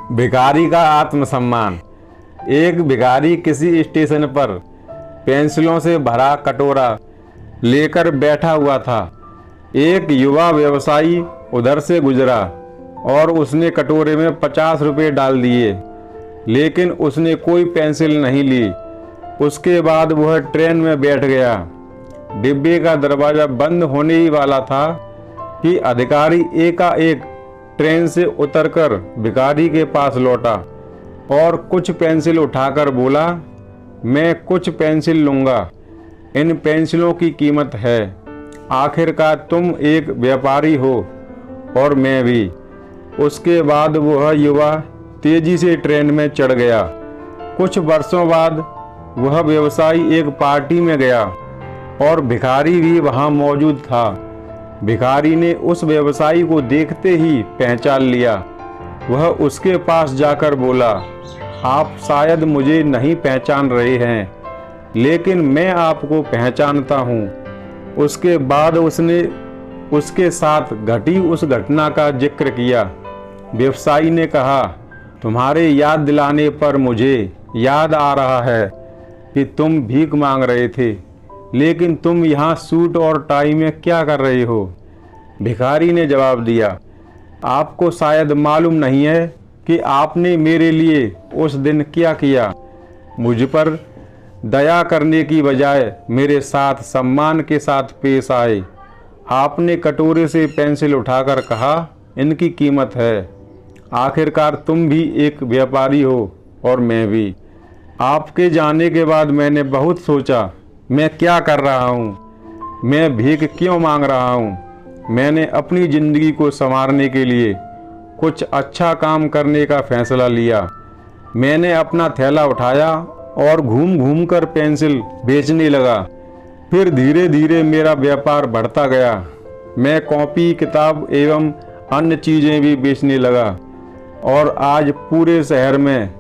भिखारी का आत्मसम्मान। एक भिखारी किसी स्टेशन पर पेंसिलों से भरा कटोरा लेकर बैठा हुआ था। एक युवा व्यवसायी उधर से गुजरा और उसने कटोरे में 50 रुपये डाल दिए, लेकिन उसने कोई पेंसिल नहीं ली। उसके बाद वह ट्रेन में बैठ गया। डिब्बे का दरवाज़ा बंद होने ही वाला था कि अधिकारी एकाएक ट्रेन से उतरकर भिखारी के पास लौटा और कुछ पेंसिल उठाकर बोला, मैं कुछ पेंसिल लूँगा, इन पेंसिलों की कीमत है। आखिरकार तुम एक व्यापारी हो और मैं भी। उसके बाद वह युवा तेजी से ट्रेन में चढ़ गया। कुछ वर्षों बाद वह व्यवसायी एक पार्टी में गया और भिखारी भी वहाँ मौजूद था। भिखारी ने उस व्यवसायी को देखते ही पहचान लिया। वह उसके पास जाकर बोला, आप शायद मुझे नहीं पहचान रहे हैं, लेकिन मैं आपको पहचानता हूँ। उसके बाद उसने उसके साथ घटी उस घटना का जिक्र किया। व्यवसायी ने कहा, तुम्हारे याद दिलाने पर मुझे याद आ रहा है कि तुम भीख मांग रहे थे, लेकिन तुम यहाँ सूट और टाई में क्या कर रहे हो? भिखारी ने जवाब दिया, आपको शायद मालूम नहीं है कि आपने मेरे लिए उस दिन क्या किया। मुझ पर दया करने की बजाय मेरे साथ सम्मान के साथ पेश आए। आपने कटोरे से पेंसिल उठाकर कहा, इनकी कीमत है। आखिरकार तुम भी एक व्यापारी हो और मैं भी। आपके जाने के बाद मैंने बहुत सोचा, मैं क्या कर रहा हूँ, मैं भीख क्यों मांग रहा हूँ। मैंने अपनी ज़िंदगी को संवारने के लिए कुछ अच्छा काम करने का फैसला लिया। मैंने अपना थैला उठाया और घूम घूम कर पेंसिल बेचने लगा। फिर धीरे धीरे मेरा व्यापार बढ़ता गया। मैं कॉपी, किताब एवं अन्य चीज़ें भी बेचने लगा और आज पूरे शहर में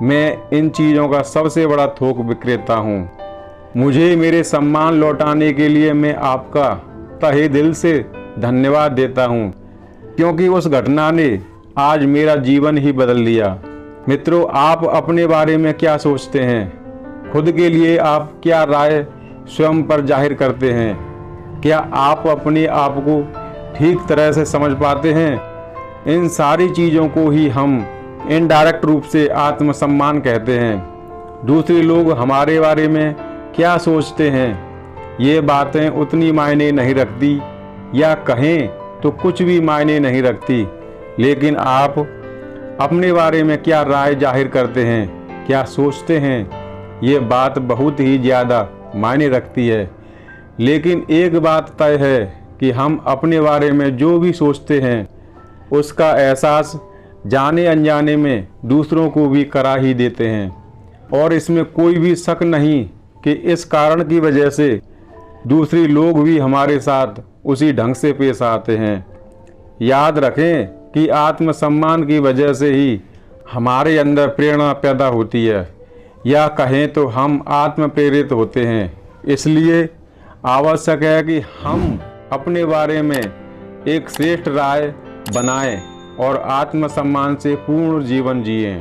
मैं इन चीज़ों का सबसे बड़ा थोक विक्रेता हूँ। मुझे मेरे सम्मान लौटाने के लिए मैं आपका तहे दिल से धन्यवाद देता हूँ, क्योंकि उस घटना ने आज मेरा जीवन ही बदल दिया। मित्रों, आप अपने बारे में क्या सोचते हैं? खुद के लिए आप क्या राय स्वयं पर जाहिर करते हैं? क्या आप अपने आप को ठीक तरह से समझ पाते हैं? इन सारी चीज़ों को ही हम इनडायरेक्ट रूप से आत्मसम्मान कहते हैं। दूसरे लोग हमारे बारे में क्या सोचते हैं, ये बातें उतनी मायने नहीं रखती, या कहें तो कुछ भी मायने नहीं रखती। लेकिन आप अपने बारे में क्या राय जाहिर करते हैं, क्या सोचते हैं, ये बात बहुत ही ज़्यादा मायने रखती है। लेकिन एक बात तय है कि हम अपने बारे में जो भी सोचते हैं उसका एहसास जाने अनजाने में दूसरों को भी करा ही देते हैं, और इसमें कोई भी शक नहीं कि इस कारण की वजह से दूसरे लोग भी हमारे साथ उसी ढंग से पेश आते हैं। याद रखें कि आत्मसम्मान की वजह से ही हमारे अंदर प्रेरणा पैदा होती है, या कहें तो हम आत्म प्रेरित होते हैं। इसलिए आवश्यक है कि हम अपने बारे में एक श्रेष्ठ राय बनाएं और आत्मसम्मान से पूर्ण जीवन जिएं।